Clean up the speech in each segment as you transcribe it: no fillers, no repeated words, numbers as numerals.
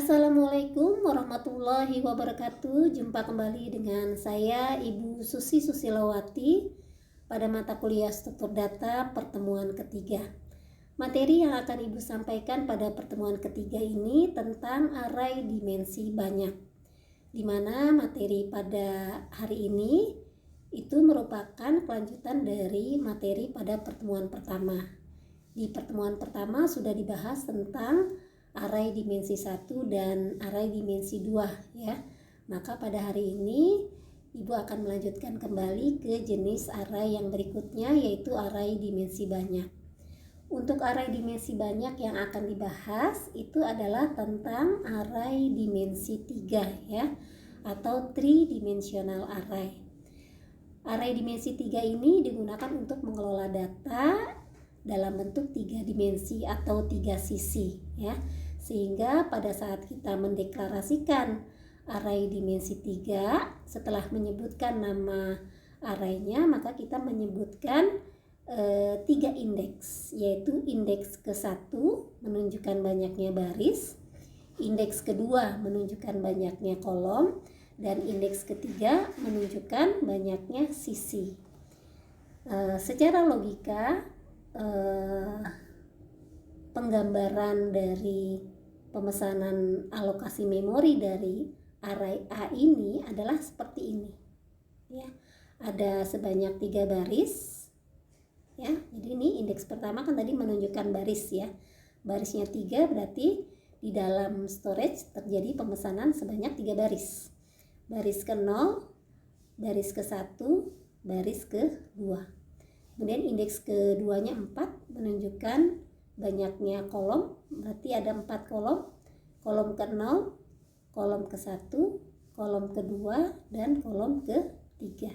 Assalamualaikum warahmatullahi wabarakatuh. Jumpa kembali dengan saya Ibu Susi Susilawati pada mata kuliah struktur data pertemuan ketiga. Materi yang akan Ibu sampaikan pada pertemuan ketiga ini tentang arai dimensi banyak, di mana materi pada hari ini itu merupakan kelanjutan dari materi pada pertemuan pertama. Di pertemuan pertama sudah dibahas tentang arai dimensi 1 dan arai dimensi 2 ya. Maka pada hari ini Ibu akan melanjutkan kembali ke jenis arai yang berikutnya, yaitu arai dimensi banyak. Untuk arai dimensi banyak yang akan dibahas itu adalah tentang arai dimensi 3 ya, atau three-dimensional array. Arai dimensi 3 ini digunakan untuk mengelola data dalam bentuk 3 dimensi atau 3 sisi ya. Sehingga pada saat kita mendeklarasikan arai dimensi 3, setelah menyebutkan nama arraynya, maka kita menyebutkan 3 indeks, yaitu indeks ke-1 menunjukkan banyaknya baris, indeks kedua menunjukkan banyaknya kolom, dan indeks ketiga menunjukkan banyaknya sisi. Secara logika, penggambaran dari pemesanan alokasi memori dari array A ini adalah seperti ini ya. Ada sebanyak 3 baris ya. Jadi ini indeks pertama kan tadi menunjukkan baris ya. Barisnya 3 berarti di dalam storage terjadi pemesanan sebanyak 3 baris. Baris ke-0, baris ke-1, baris ke-2. Kemudian indeks keduanya 4 menunjukkan banyaknya kolom, berarti ada 4 kolom. Kolom ke-0, kolom ke-1, kolom kedua, dan kolom ke-3.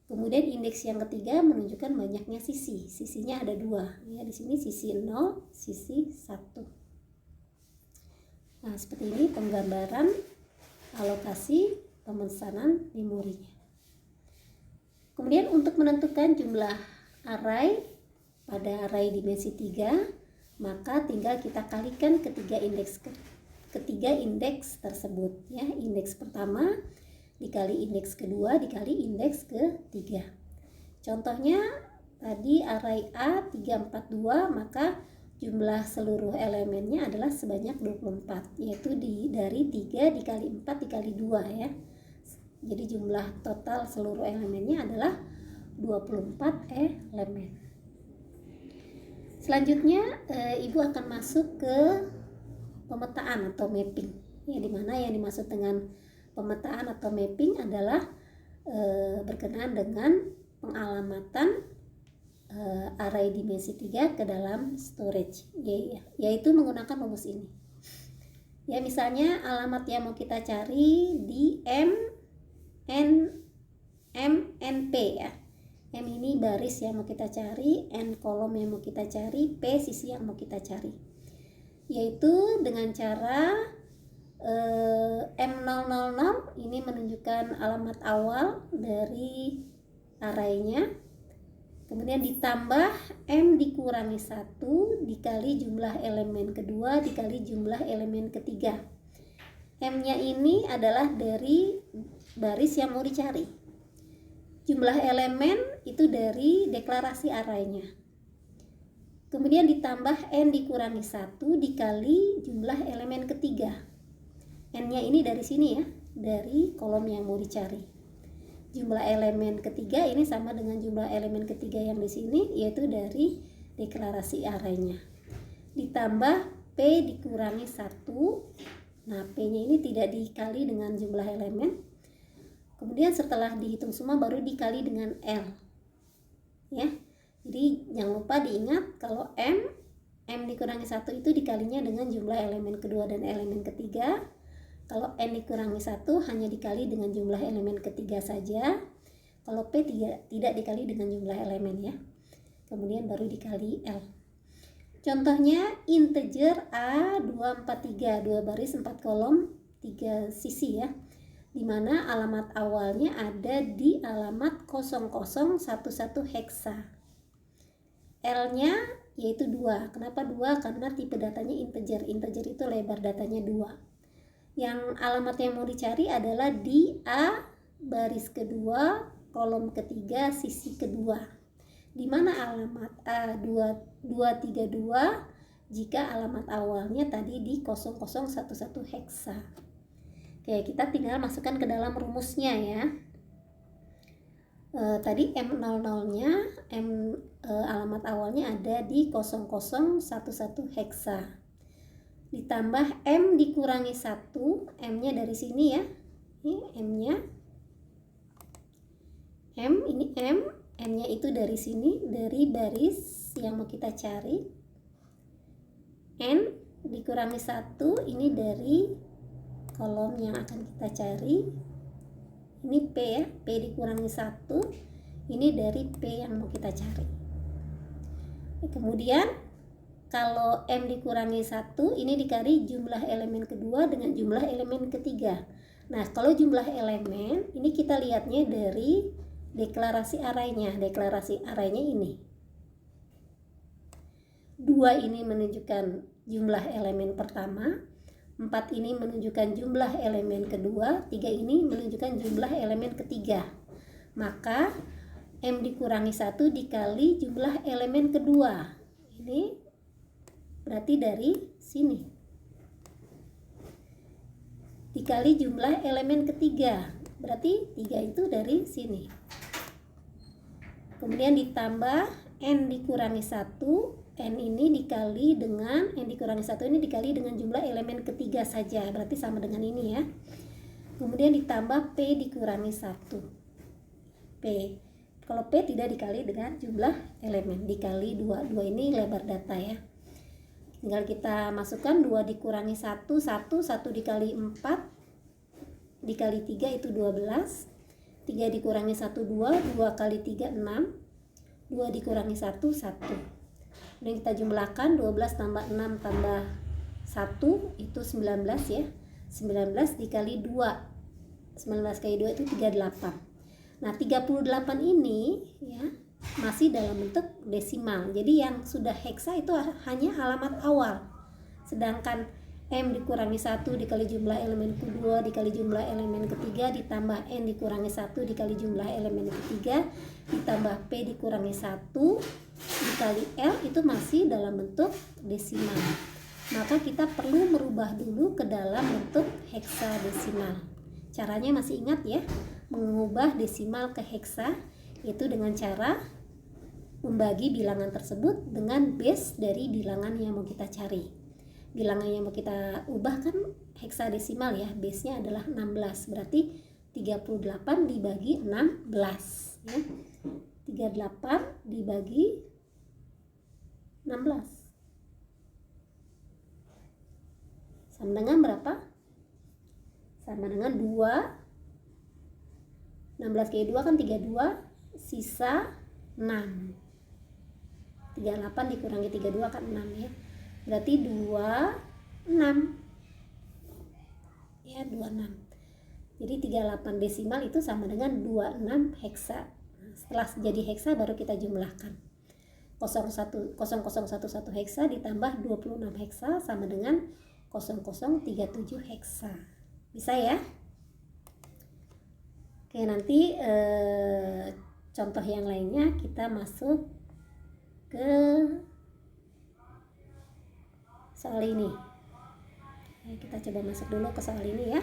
Kemudian indeks yang ketiga menunjukkan banyaknya sisi. Sisinya ada 2 ya, di sini sisi 0, sisi 1. Nah, seperti ini penggambaran alokasi pemesanan memorinya. Kemudian untuk menentukan jumlah array pada array dimensi 3, maka tinggal kita kalikan ketiga indeks tersebut ya. Indeks pertama dikali indeks kedua dikali indeks ketiga. Contohnya tadi array A 342, maka jumlah seluruh elemennya adalah sebanyak 24, yaitu dari 3 dikali 4 dikali 2 ya. Jadi jumlah total seluruh elemennya adalah 24 elemen. Selanjutnya Ibu akan masuk ke pemetaan atau mapping ya, dimana yang dimaksud dengan pemetaan atau mapping adalah berkenaan dengan pengalamatan array dimensi 3 ke dalam storage yaitu menggunakan rumus ini ya. Misalnya alamat yang mau kita cari di MNP ya. M ini baris yang mau kita cari, N kolom yang mau kita cari, P sisi yang mau kita cari. Yaitu dengan cara M000 ini menunjukkan alamat awal dari arraynya. Kemudian ditambah M dikurangi 1 dikali jumlah elemen kedua dikali jumlah elemen ketiga. M-nya ini adalah dari baris yang mau dicari. Jumlah elemen itu dari deklarasi arraynya. Kemudian ditambah N dikurangi 1 dikali jumlah elemen ketiga. N-nya ini dari sini ya, dari kolom yang mau dicari. Jumlah elemen ketiga ini sama dengan jumlah elemen ketiga yang di sini, yaitu dari deklarasi arraynya. Ditambah P dikurangi 1. Nah, P-nya ini tidak dikali dengan jumlah elemen. Kemudian setelah dihitung semua baru dikali dengan L ya. Jadi jangan lupa diingat kalau M dikurangi 1 itu dikalinya dengan jumlah elemen kedua dan elemen ketiga. Kalau N dikurangi 1 hanya dikali dengan jumlah elemen ketiga saja. Kalau P tidak dikali dengan jumlah elemen ya. Kemudian baru dikali L. Contohnya integer A243, 2 baris 4 kolom 3 sisi ya, dimana alamat awalnya ada di alamat 0011 heksa. L-nya yaitu 2. Kenapa 2? Karena tipe datanya integer. Integer itu lebar datanya 2. Yang alamat yang mau dicari adalah di A baris kedua, kolom ketiga, sisi kedua. Di mana alamat A2232 jika alamat awalnya tadi di 0011 heksa. Oke, kita tinggal masukkan ke dalam rumusnya ya. Tadi M00-nya, alamat awalnya ada di 0011 heksa. Ditambah M dikurangi 1, M-nya dari sini ya. Ini M-nya. M-nya itu dari sini, dari baris yang mau kita cari. N dikurangi 1, ini dari kolom yang akan kita cari. Ini P ya, P dikurangi 1, ini dari P yang mau kita cari. Kemudian kalau M dikurangi 1, ini dikali jumlah elemen kedua dengan jumlah elemen ketiga. Nah, kalau jumlah elemen, ini kita lihatnya dari deklarasi arraynya. Deklarasi arraynya ini. 2 ini menunjukkan jumlah elemen pertama, 4 ini menunjukkan jumlah elemen kedua, 3 ini menunjukkan jumlah elemen ketiga. Maka M dikurangi 1 dikali jumlah elemen kedua. Ini berarti dari sini dikali jumlah elemen ketiga, berarti 3 itu dari sini. Kemudian ditambah N dikurangi 1, N ini dikali dengan N dikurangi 1 ini dikali dengan jumlah elemen ketiga saja, berarti sama dengan ini ya. Kemudian ditambah P dikurangi 1, P. Kalau P tidak dikali dengan jumlah elemen, dikali 2. 2 ini lebar data ya. Tinggal kita masukkan 2 dikurangi 1, 1 dikali 4 dikali 3 itu 12. 3 dikurangi 1, 2 kali 3, 6. 2 dikurangi 1, 1. Kemudian kita jumlahkan 12 tambah 6 tambah 1 itu 19 ya. 19 dikali 2. 19 kali 2 itu 38. Nah, 38 ini ya masih dalam bentuk desimal. Jadi yang sudah heksa itu hanya alamat awal. Sedangkan M dikurangi 1 dikali jumlah elemen kedua dikali jumlah elemen ketiga ditambah N dikurangi 1 dikali jumlah elemen ketiga ditambah P dikurangi 1 dikali L itu masih dalam bentuk desimal. Maka kita perlu merubah dulu ke dalam bentuk heksadesimal. Caranya masih ingat ya? Mengubah desimal ke heksa itu dengan cara membagi bilangan tersebut dengan base dari bilangan yang mau kita cari. Bilangan yang mau kita ubah kan heksadesimal ya, base-nya adalah 16, berarti 38 dibagi 16 ya. 38 dibagi 16 sama dengan berapa? Sama dengan 2. 16 kali 2 kan 32, sisa 6. 38 dikurangi 32 kan 6 ya. Berarti 26. Ya, 26. Jadi 38 desimal itu sama dengan 26 heksa. Nah, setelah jadi heksa baru kita jumlahkan. 0011 heksa ditambah 26 heksa sama dengan 0037 heksa. Bisa ya? Oke, nanti contoh yang lainnya kita masuk ke soal ini. Kita coba masuk dulu ke soal ini ya.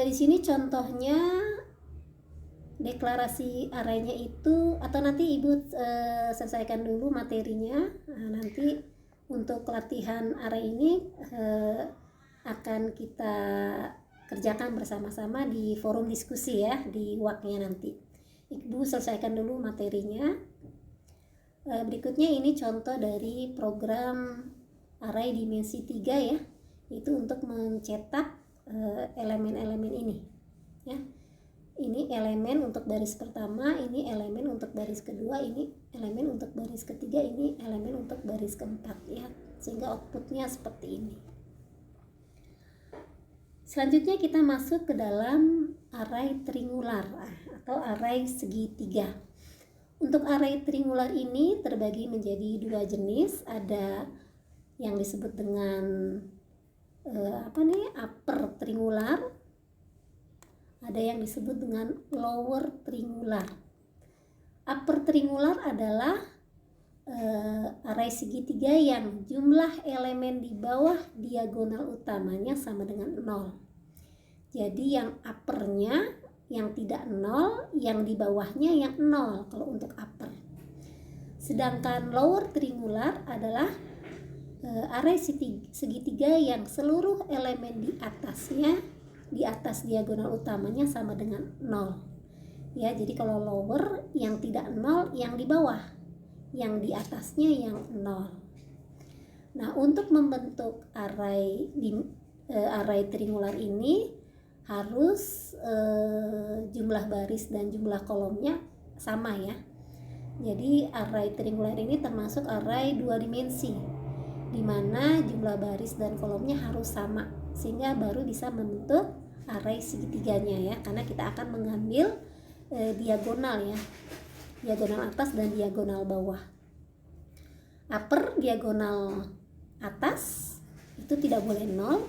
Di sini contohnya deklarasi arraynya itu, atau nanti Ibu selesaikan dulu materinya. Nah, nanti untuk latihan array ini akan kita kerjakan bersama-sama di forum diskusi ya, di WAK-nya nanti. Ibu selesaikan dulu materinya. Berikutnya ini contoh dari program array dimensi 3 ya, itu untuk mencetak elemen-elemen ini ya. Ini elemen untuk baris pertama, ini elemen untuk baris kedua, ini elemen untuk baris ketiga, ini elemen untuk baris keempat ya, sehingga outputnya seperti ini. Selanjutnya kita masuk ke dalam array triangular atau array segitiga. Untuk array triangular ini terbagi menjadi dua jenis, ada yang disebut dengan upper triangular, ada yang disebut dengan lower triangular. Upper triangular adalah array segitiga yang jumlah elemen di bawah diagonal utamanya sama dengan 0. Jadi yang uppernya yang tidak 0, yang di bawahnya yang 0 kalau untuk upper. Sedangkan lower triangular adalah array segitiga yang seluruh elemen di atasnya, di atas diagonal utamanya sama dengan 0. Ya, jadi kalau lower yang tidak 0, yang di bawah, yang di atasnya yang 0. Nah, untuk membentuk array triangular ini harus jumlah baris dan jumlah kolomnya sama ya. Jadi array triangular ini termasuk array 2 dimensi, di mana jumlah baris dan kolomnya harus sama, sehingga baru bisa membentuk array segitiganya ya, karena kita akan mengambil diagonal ya, diagonal atas dan diagonal bawah. Upper diagonal atas itu tidak boleh 0,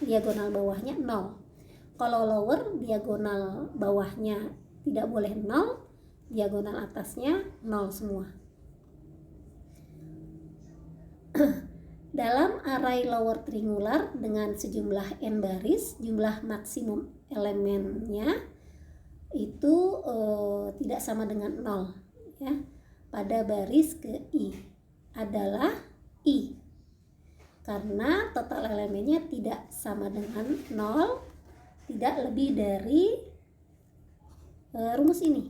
diagonal bawahnya 0. Kalau lower diagonal bawahnya tidak boleh 0, diagonal atasnya 0 semua. Dalam array lower triangular dengan sejumlah n baris, jumlah maksimum elemennya itu tidak sama dengan 0 ya. Pada baris ke i adalah i, karena total elemennya tidak sama dengan 0, tidak lebih dari rumus ini.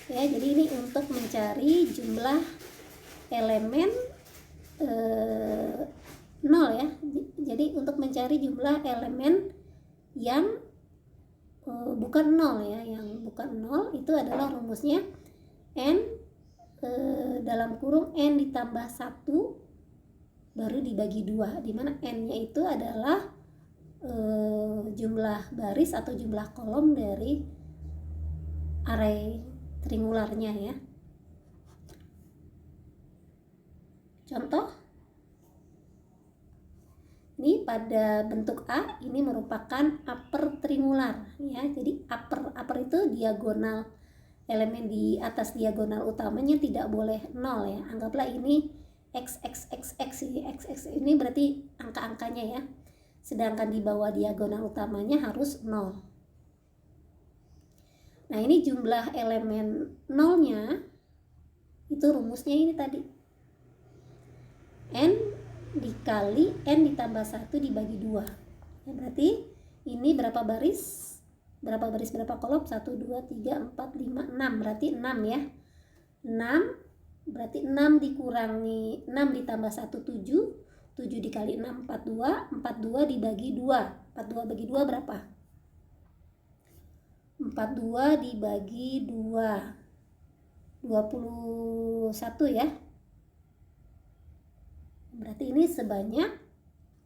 Ya, jadi ini untuk mencari jumlah elemen 0 ya. Jadi untuk mencari jumlah elemen yang bukan 0 ya, yang bukan 0 itu adalah rumusnya n dalam kurung n ditambah 1 baru dibagi 2, dimana n-nya itu adalah jumlah baris atau jumlah kolom dari array triangularnya ya. Contoh, ini pada bentuk A, ini merupakan upper triangular ya. Jadi upper itu diagonal, elemen di atas diagonal utamanya tidak boleh 0 ya. Anggaplah ini x ini berarti angka-angkanya ya. Sedangkan di bawah diagonal utamanya harus 0. Nah, ini jumlah elemen 0-nya itu rumusnya ini tadi. N dikali n ditambah 1 dibagi 2. Ya, berarti ini berapa baris? Berapa baris berapa kolom? 1, 2, 3, 4, 5, 6. Berarti 6 ya. 6 berarti 6 dikurangi 6 ditambah 1 7. 7 dikali 6 42. 42 dibagi 2. 42 bagi 2 berapa? 42 dibagi 2 21 ya. Berarti ini sebanyak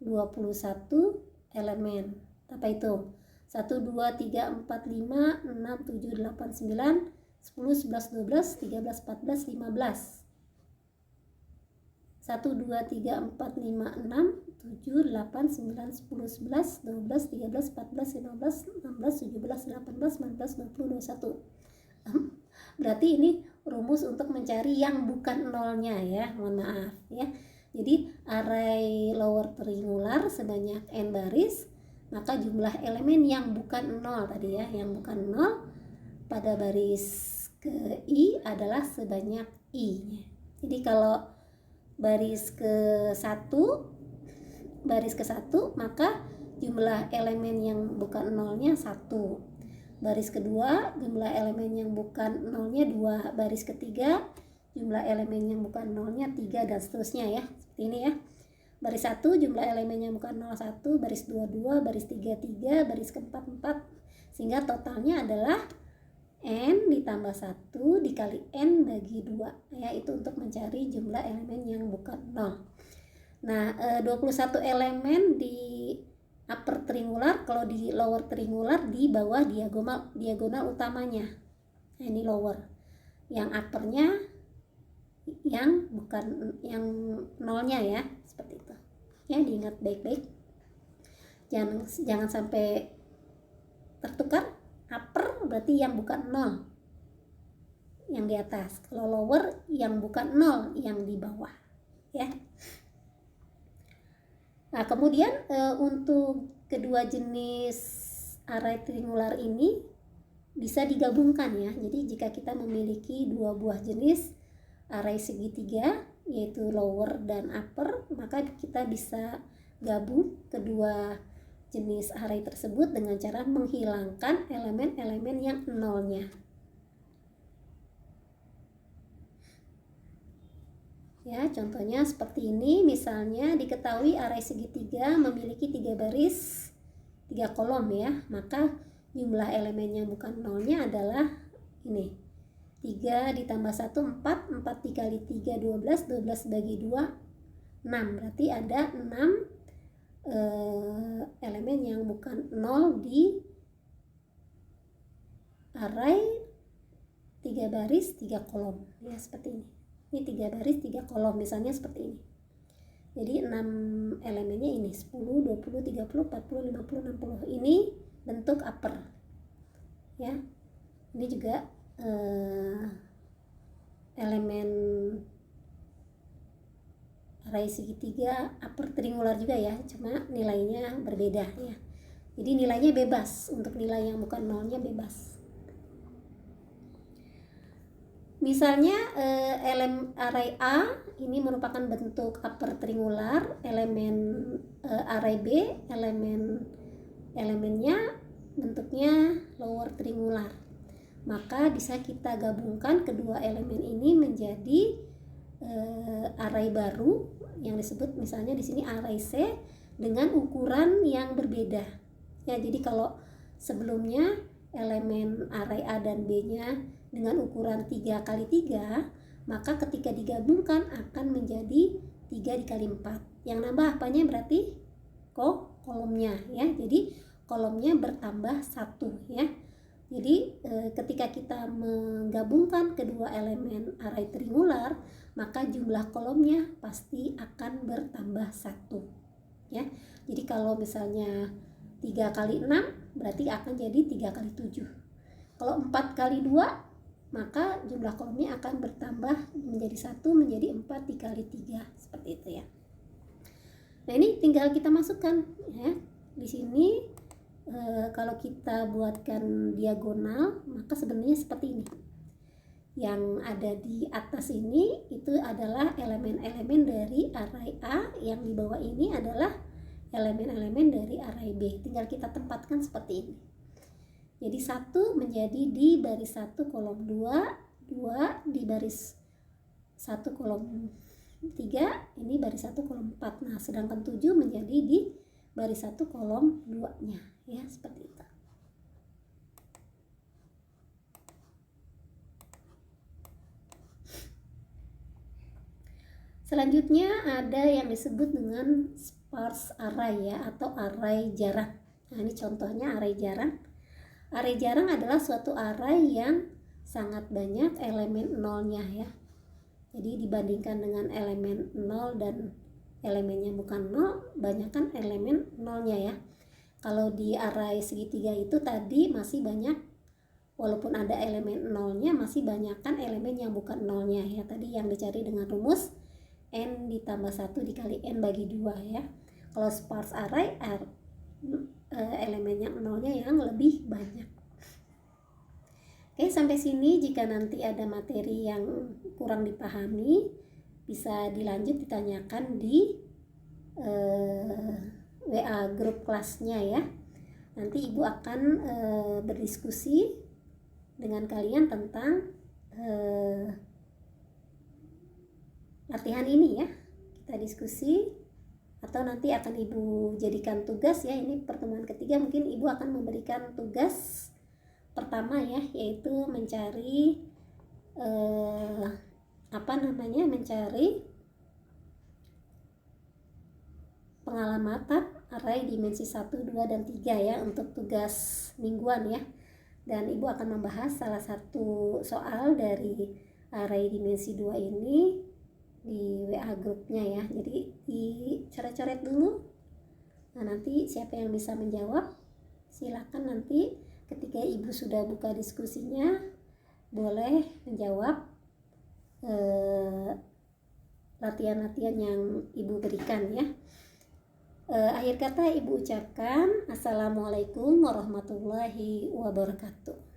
21 elemen. Apa itu? 1, 2, 3, 4, 5, 6, 7, 8, 9, 10, 11, 12, 13, 14, 15. 1, 2, 3, 4, 5, 6, 7, 8, 9, 10, 11, 12, 13, 14, 15, 16, 17, 18, 19, 20, 21. Berarti ini rumus untuk mencari yang bukan nolnya ya, mohon maaf ya. Jadi array lower triangular sebanyak n baris, maka jumlah elemen yang bukan 0 tadi ya, yang bukan 0 pada baris ke i adalah sebanyak i. Jadi kalau baris ke 1 maka jumlah elemen yang bukan 0-nya 1. Baris kedua jumlah elemen yang bukan 0-nya 2. Baris ketiga jumlah elemen yang bukan 0-nya 3 dan seterusnya ya. Seperti ini ya. Baris 1 jumlah elemen yang bukan 0 1, baris 2 2, baris 3 3, baris keempat 4, sehingga totalnya adalah n ditambah 1 dikali n bagi 2 ya, itu untuk mencari jumlah elemen yang bukan 0. Nah, 21 elemen di upper triangular, kalau di lower triangular di bawah diagonal utamanya. Nah, ini lower. Yang uppernya yang bukan yang nolnya ya, seperti itu. Ya, diingat baik-baik. Jangan sampai tertukar. Upper berarti yang bukan nol, yang di atas. Kalau lower yang bukan nol, yang di bawah. Ya. Nah, kemudian untuk kedua jenis array triangular ini bisa digabungkan ya. Jadi jika kita memiliki dua buah jenis array segitiga, yaitu lower dan upper, maka kita bisa gabung kedua jenis array tersebut dengan cara menghilangkan elemen-elemen yang nolnya. Ya, contohnya seperti ini. Misalnya diketahui array segitiga memiliki 3 baris 3 kolom ya, maka jumlah elemennya bukan nolnya adalah ini, 3 ditambah 1 4, 4 dikali 3 12, 12 bagi 2 6, berarti ada 6 elemen yang bukan nol di array 3 baris 3 kolom ya, seperti ini. Ini 3 baris 3 kolom misalnya seperti ini. Jadi 6 elemennya ini 10, 20, 30, 40, 50, 60. Ini bentuk upper. Ya. Ini juga elemen array segitiga upper triangular juga ya, cuma nilainya berbeda ya. Jadi nilainya bebas, untuk nilai yang bukan nolnya bebas. Misalnya array A ini merupakan bentuk upper triangular, elemen array B elemennya bentuknya lower triangular. Maka bisa kita gabungkan kedua elemen ini menjadi array baru yang disebut misalnya di sini array C dengan ukuran yang berbeda. Ya, jadi kalau sebelumnya elemen array A dan B-nya dengan ukuran 3 kali 3, maka ketika digabungkan akan menjadi 3 dikali 4. Yang nambah apanya berarti kolomnya ya. Jadi kolomnya bertambah 1 ya. Jadi ketika kita menggabungkan kedua elemen array triangular, maka jumlah kolomnya pasti akan bertambah 1 ya. Jadi kalau misalnya 3 kali 6 berarti akan jadi 3 kali 7. Kalau 4 kali 2 maka jumlah kolomnya akan bertambah menjadi 1 menjadi 4 dikali 3 seperti itu ya. Nah, ini tinggal kita masukkan ya. Di sini kalau kita buatkan diagonal maka sebenarnya seperti ini. Yang ada di atas ini itu adalah elemen-elemen dari array A, yang di bawah ini adalah elemen-elemen dari array B. Tinggal kita tempatkan seperti ini. Jadi 1 menjadi di baris 1 kolom 2, 2 di baris 1 kolom 3, ini baris 1 kolom 4. Nah, sedangkan 7 menjadi di baris 1 kolom 2-nya ya, seperti itu. Selanjutnya ada yang disebut dengan sparse array ya, atau array jarang. Nah, ini contohnya array jarang. Array jarang adalah suatu array yang sangat banyak elemen nolnya ya. Jadi dibandingkan dengan elemen 0 dan elemennya bukan 0, banyakkan elemen nolnya ya. Kalau di array segitiga itu tadi masih banyak, walaupun ada elemen nolnya, masih banyakkan elemen yang bukan nolnya ya. Tadi yang dicari dengan rumus n ditambah 1 dikali n bagi 2 ya. Kalau sparse array elemen yang nolnya yang lebih banyak. Oke, sampai sini. Jika nanti ada materi yang kurang dipahami, bisa dilanjut ditanyakan di WA grup kelasnya ya. Nanti Ibu akan berdiskusi dengan kalian tentang latihan ini ya. Kita diskusi, atau nanti akan Ibu jadikan tugas ya. Ini pertemuan ketiga, mungkin Ibu akan memberikan tugas pertama ya, yaitu mencari mencari pengalamatan array dimensi 1, 2, dan 3 ya untuk tugas mingguan ya. Dan Ibu akan membahas salah satu soal dari array dimensi 2 ini di WA grupnya ya. Jadi dicoret-coret dulu. Nah, nanti siapa yang bisa menjawab, silakan nanti ketika Ibu sudah buka diskusinya boleh menjawab latihan-latihan yang Ibu berikan ya. Akhir kata Ibu ucapkan Assalamualaikum warahmatullahi wabarakatuh.